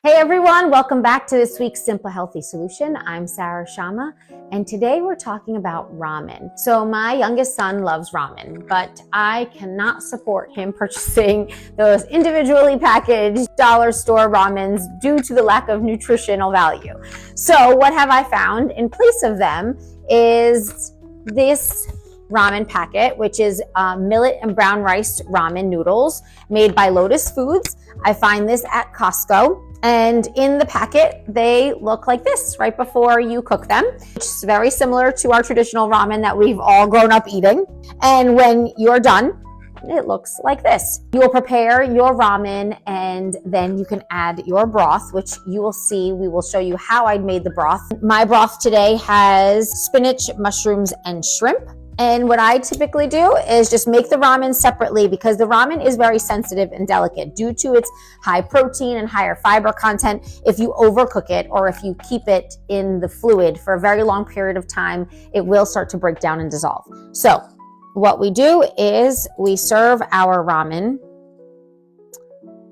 Hey everyone, welcome back to this week's Simple Healthy Solution. I'm Sara, and today we're talking about ramen. So my youngest son loves ramen, but I cannot support him purchasing those individually packaged dollar store ramens due to the lack of nutritional value. So what have I found in place of them is this ramen packet, which is millet and brown rice ramen noodles made by Lotus Foods. I find this at Costco. And in the packet, they look like this right before you cook them, which is very similar to our traditional ramen that we've all grown up eating. And when you're done, it looks like this. You will prepare your ramen and then you can add your broth, which you will see. We will show you how I made the broth. My broth today has spinach, mushrooms, and shrimp. And what I typically do is just make the ramen separately because the ramen is very sensitive and delicate due to its high protein and higher fiber content. If you overcook it or if you keep it in the fluid for a very long period of time, it will start to break down and dissolve. So what we do is we serve our ramen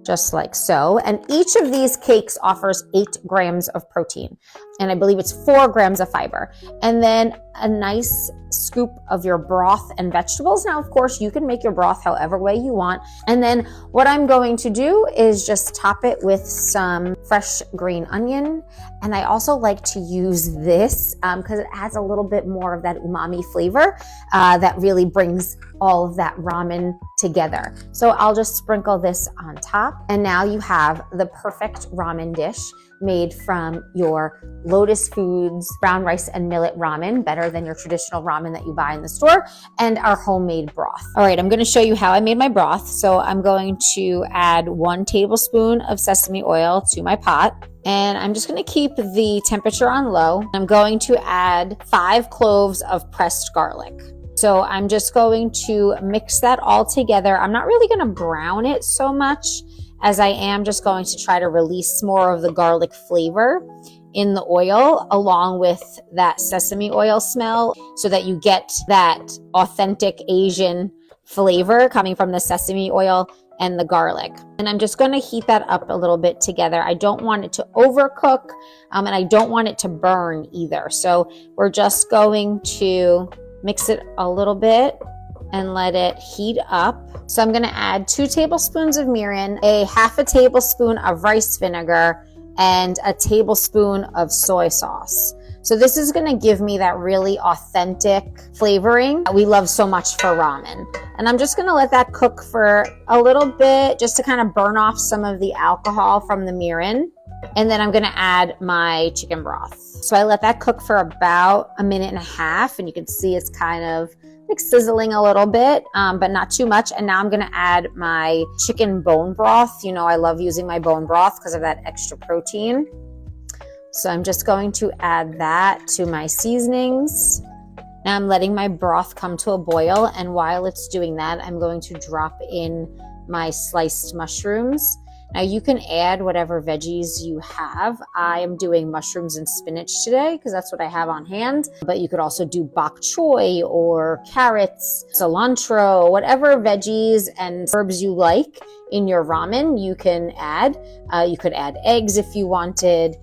just like so. And each of these cakes offers 8 grams of protein. And I believe it's 4 grams of fiber. And then a nice scoop of your broth and vegetables. Now, of course, you can make your broth however way you want. And then what I'm going to do is just top it with some fresh green onion. And I also like to use this because it adds a little bit more of that umami flavor that really brings all of that ramen together. So I'll just sprinkle this on top. And now you have the perfect ramen dish made from your Lotus Foods brown rice and millet ramen, better than your traditional ramen that you buy in the store, and our homemade broth. All right, I'm going to show you how I made my broth. So I'm going to add 1 tablespoon of sesame oil to my pot. And I'm just going to keep the temperature on low. I'm going to add 5 cloves of pressed garlic. So I'm just going to mix that all together. I'm not really going to brown it so much as I am just going to try to release more of the garlic flavor in the oil along with that sesame oil smell so that you get that authentic Asian flavor coming from the sesame oil and the garlic. And I'm just going to heat that up a little bit together. I don't want it to overcook and I don't want it to burn either. So we're just going to mix it a little bit and let it heat up. So I'm going to add 2 tablespoons of mirin, a half a tablespoon of rice vinegar, and a tablespoon of soy sauce. So this is going to give me that really authentic flavoring that we love so much for ramen. And I'm just going to let that cook for a little bit just to kind of burn off some of the alcohol from the mirin. And then I'm going to add my chicken broth. So I let that cook for about a minute and a half, and you can see it's kind of like sizzling a little bit, but not too much. And now I'm going to add my chicken bone broth. You know, I love using my bone broth because of that extra protein. So I'm just going to add that to my seasonings. Now I'm letting my broth come to a boil. And while it's doing that, I'm going to drop in my sliced mushrooms. Now you can add whatever veggies you have. I am doing mushrooms and spinach today because that's what I have on hand. But you could also do bok choy or carrots, cilantro, whatever veggies and herbs you like in your ramen you can add. You could add eggs if you wanted.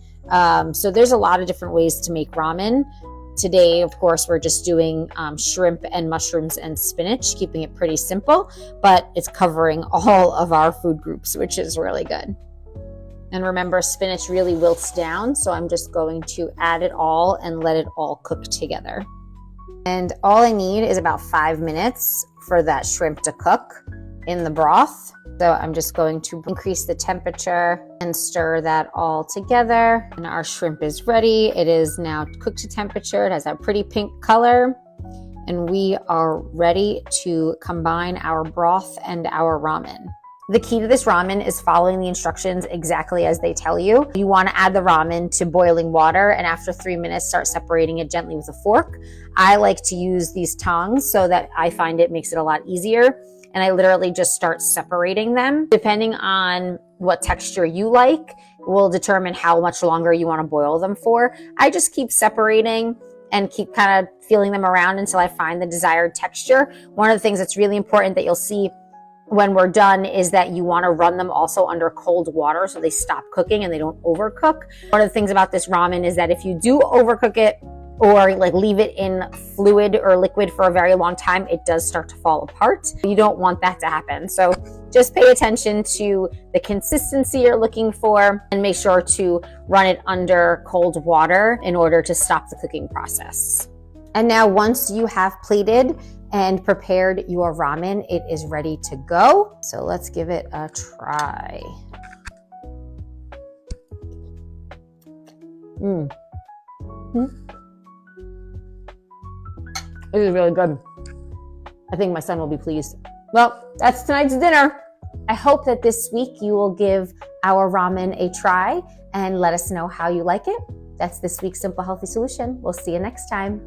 So there's a lot of different ways to make ramen. Today, of course, we're just doing shrimp and mushrooms and spinach, keeping it pretty simple, but it's covering all of our food groups, which is really good. And remember, spinach really wilts down, so I'm just going to add it all and let it all cook together. And all I need is about 5 minutes for that shrimp to cook in the broth. So I'm just going to increase the temperature and stir that all together. And our shrimp is ready. It is now cooked to temperature. It has that pretty pink color. And we are ready to combine our broth and our ramen. The key to this ramen is following the instructions exactly as they tell you. You want to add the ramen to boiling water, and after 3 minutes, start separating it gently with a fork. I like to use these tongs so that I find it makes it a lot easier. And I literally just start separating them. Depending on what texture you like will determine how much longer you want to boil them for. I just keep separating and keep kind of feeling them around until I find the desired texture. One of the things that's really important that you'll see when we're done is that you want to run them also under cold water so they stop cooking and they don't overcook. One of the things about this ramen is that if you do overcook it or like leave it in fluid or liquid for a very long time, it does start to fall apart. You don't want that to happen. So just pay attention to the consistency you're looking for and make sure to run it under cold water in order to stop the cooking process. And now once you have plated and prepared your ramen, it is ready to go. So let's give it a try. It is really good. I think my son will be pleased. Well, that's tonight's dinner. I hope that this week you will give our ramen a try and let us know how you like it. That's this week's Simple Healthy Solution. We'll see you next time.